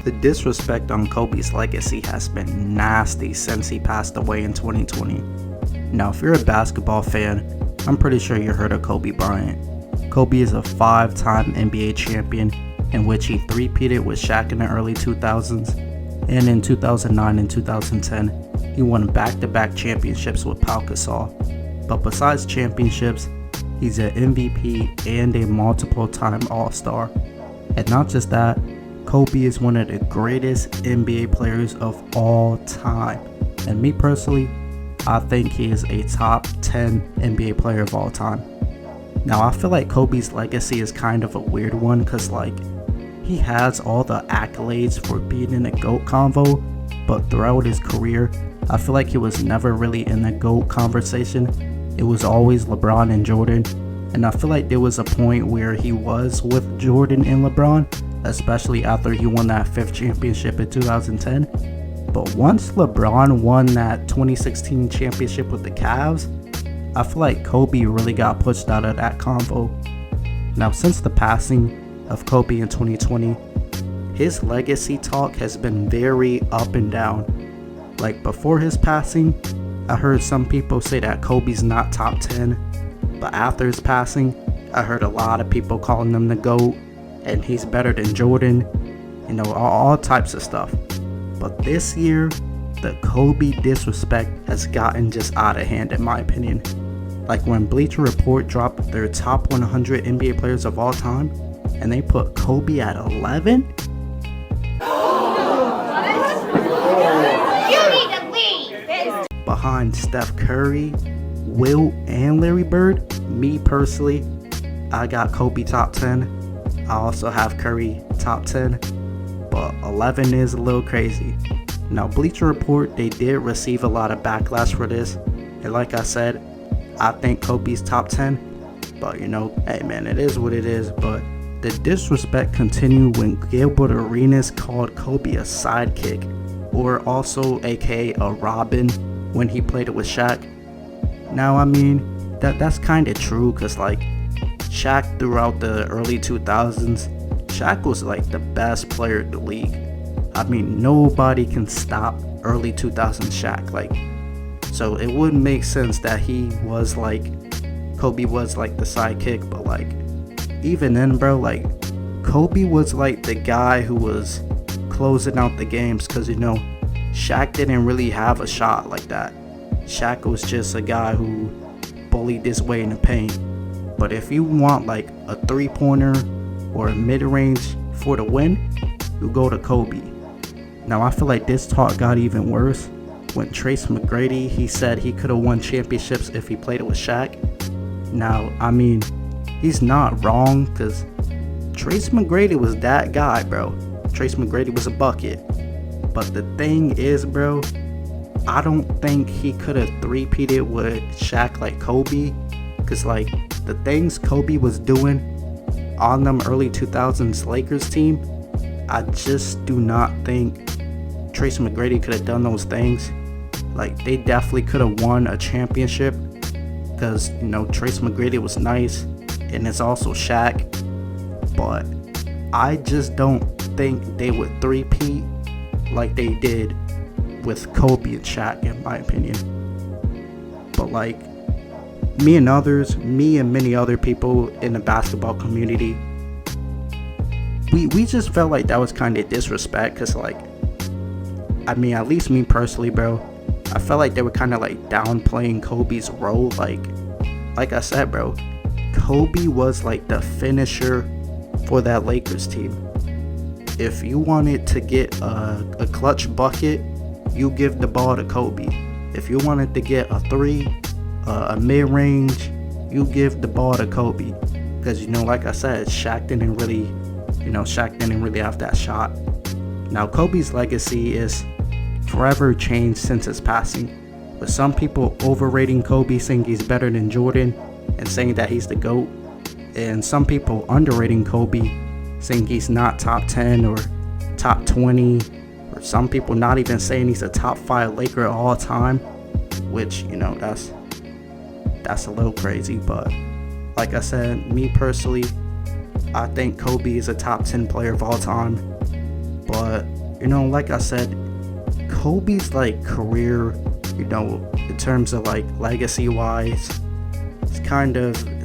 The disrespect on Kobe's legacy has been nasty since he passed away in 2020. Now, if you're a basketball fan, I'm pretty sure you heard of Kobe Bryant. Kobe is a 5-time NBA champion, in which he three-peated with Shaq in the early 2000s, and in 2009 and 2010, he won back-to-back championships with Pau Gasol. But besides championships, he's an MVP and a multiple-time All-Star. And not just that, Kobe is one of the greatest NBA players of all time. And me personally, I think he is a top 10 NBA player of all time. Now, I feel like Kobe's legacy is kind of a weird one because, he has all the accolades for being in the GOAT convo, but throughout his career, I feel like he was never really in the GOAT conversation. It was always LeBron and Jordan, and I feel like there was a point where he was with Jordan and LeBron, especially after he won that 5th championship in 2010. But once LeBron won that 2016 championship with the Cavs, I feel like Kobe really got pushed out of that convo. Now, since the passing of Kobe in 2020, his legacy talk has been very up and down. Before his passing, I heard some people say that Kobe's not top 10, but after his passing, I heard a lot of people calling him the GOAT, and he's better than Jordan, all types of stuff. But this year, the Kobe disrespect has gotten just out of hand in my opinion. When Bleacher Report dropped their top 100 NBA players of all time, and they put Kobe at 11? Behind Steph Curry, Wilt, and Larry Bird, me personally, I got Kobe top 10. I also have Curry top 10, but 11 is a little crazy. Now, Bleacher Report, they did receive a lot of backlash for this, and like I said, I think Kobe's top 10, but hey man, it is what it is. But the disrespect continued when Gilbert Arenas called Kobe a sidekick, or also aka a Robin, when he played it with Shaq. Now, I mean, that's kind of true, because Shaq throughout the early 2000s, Shaq was the best player in the league. I mean, nobody can stop early 2000s Shaq. So it would make sense that he was Kobe was the sidekick, but even then, bro, Kobe was the guy who was closing out the games, because Shaq didn't really have a shot like that. Shaq was just a guy who bullied his way in the paint. But if you want a 3-pointer or a mid-range for the win, you go to Kobe. Now, I feel like this talk got even worse when Trace McGrady, he said he could have won championships if he played it with Shaq. Now, I mean, he's not wrong, because Trace McGrady was that guy, bro. Trace McGrady was a bucket. But the thing is, bro, I don't think he could have three-peated with Shaq like Kobe, because the things Kobe was doing on them early 2000s Lakers team, I just do not think Trace McGrady could have done those things. They definitely could have won a championship, because Trace McGrady was nice, and it's also Shaq, but I just don't think they would three-peat like they did with Kobe and Shaq, in my opinion. But me and many other people in the basketball community, we just felt like that was kind of disrespect, because I mean, at least me personally, bro, I felt like they were kind of downplaying Kobe's role. Like I said, bro, Kobe was the finisher for that Lakers team. If you wanted to get a clutch bucket, you give the ball to Kobe. If you wanted to get a 3, a mid-range, you give the ball to Kobe. Because like I said, Shaq didn't really have that shot. Now, Kobe's legacy is forever changed since his passing, with some people overrating Kobe, saying he's better than Jordan and saying that he's the GOAT, and some people underrating Kobe, saying he's not top 10 or top 20, or some people not even saying he's a top 5 Laker of all time, which that's a little crazy. But like I said, me personally, I think Kobe is a top 10 player of all time. But, you know, like I said, Kobe's like career, you know, in terms of like legacy wise,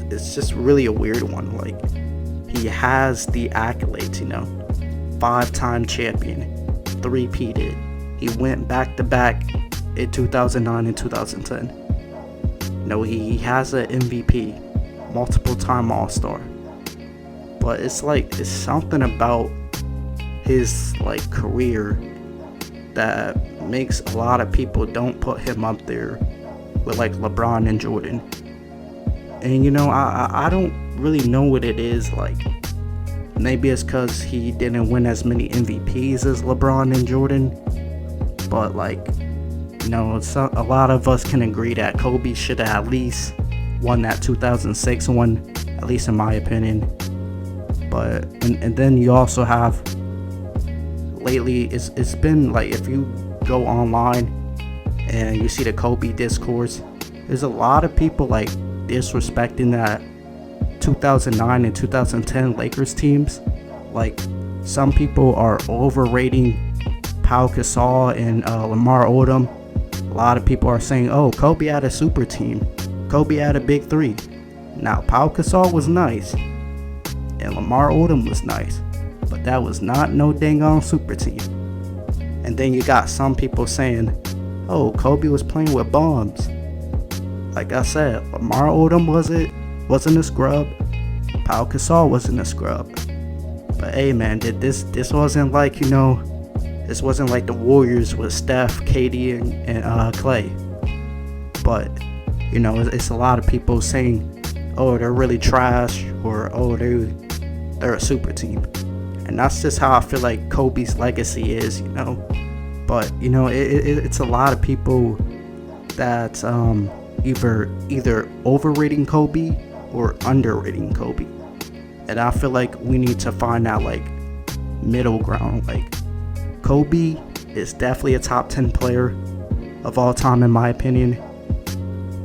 it's just really a weird one. Like, he has the accolades, you know, 5-time champion, 3-peated. He went back to back in 2009 and 2010. You know, he has an MVP, multiple time All-Star. But it's something about his like career that makes a lot of people don't put him up there with like LeBron and Jordan. And you know, I don't really know what it is. Like, maybe it's because he didn't win as many MVPs as LeBron and Jordan. But like, you know, a lot of us can agree that Kobe should have at least won that 2006 one, at least in my opinion. But and then you also have, lately it's been like, if you go online and you see the Kobe discourse, there's a lot of people like disrespecting that 2009 and 2010 Lakers teams. Like, some people are overrating Pau Gasol and Lamar Odom. A lot of people are saying, oh, Kobe had a super team, Kobe had a big three. Now, Pau Gasol was nice and Lamar Odom was nice, but that was not no dang on super team. And then you got some people saying, oh, Kobe was playing with bombs. Like I said, Lamar Odom wasn't a scrub. Pau Gasol wasn't a scrub. But hey man, this wasn't like, you know, this wasn't like the Warriors with Steph, KD, and Clay. But, you know, it's a lot of people saying, oh, they're really trash, or oh, they're a super team. And that's just how I feel like Kobe's legacy is, you know. But, you know, it's a lot of people that either overrating Kobe or underrating Kobe. And I feel like we need to find that like middle ground. Like, Kobe is definitely a top 10 player of all time in my opinion.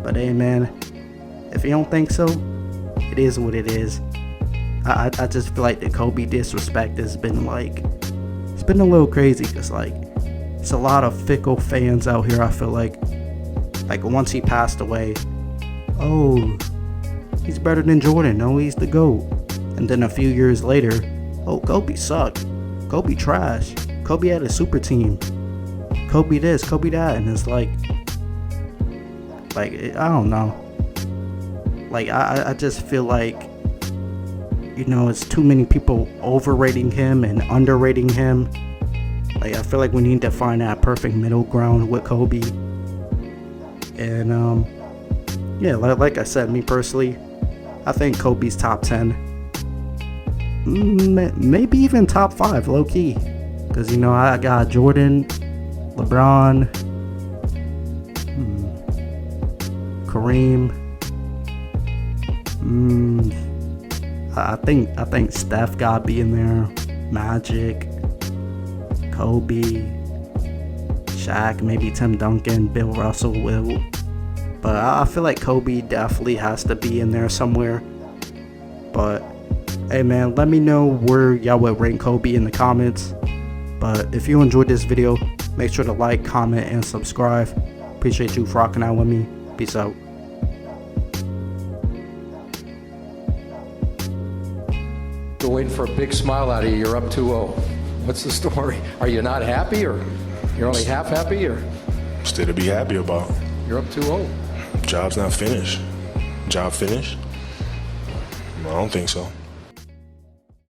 But hey man, if you don't think so, it is what it is. I just feel like the Kobe disrespect has been like, it's been a little crazy, because like, it's a lot of fickle fans out here. I feel like once he passed away, oh, he's better than Jordan, oh, he's the GOAT. And then a few years later, oh, Kobe sucked, Kobe trash, Kobe had a super team, Kobe this, Kobe that. And it's like I don't know, like I just feel like, you know, it's too many people overrating him and underrating him. Like, I feel like we need to find that perfect middle ground with Kobe. And yeah, like I said, me personally, I think Kobe's top 10, maybe even top 5, low key. Because, you know, I got Jordan, LeBron, Kareem. I think Steph gotta be in there. Magic, Kobe, Shaq, maybe Tim Duncan, Bill Russell, Will. But I feel like Kobe definitely has to be in there somewhere. But hey man, let me know where y'all would rank Kobe in the comments. But if you enjoyed this video, make sure to like, comment, and subscribe. Appreciate you for rocking out with me. Peace out. We're waiting for a big smile out of you. You're up 2-0. What's the story? Are you not happy, or you're only half happy, or? Still to be happy about. You're up 2-0. Job's not finished. Job finished? I don't think so.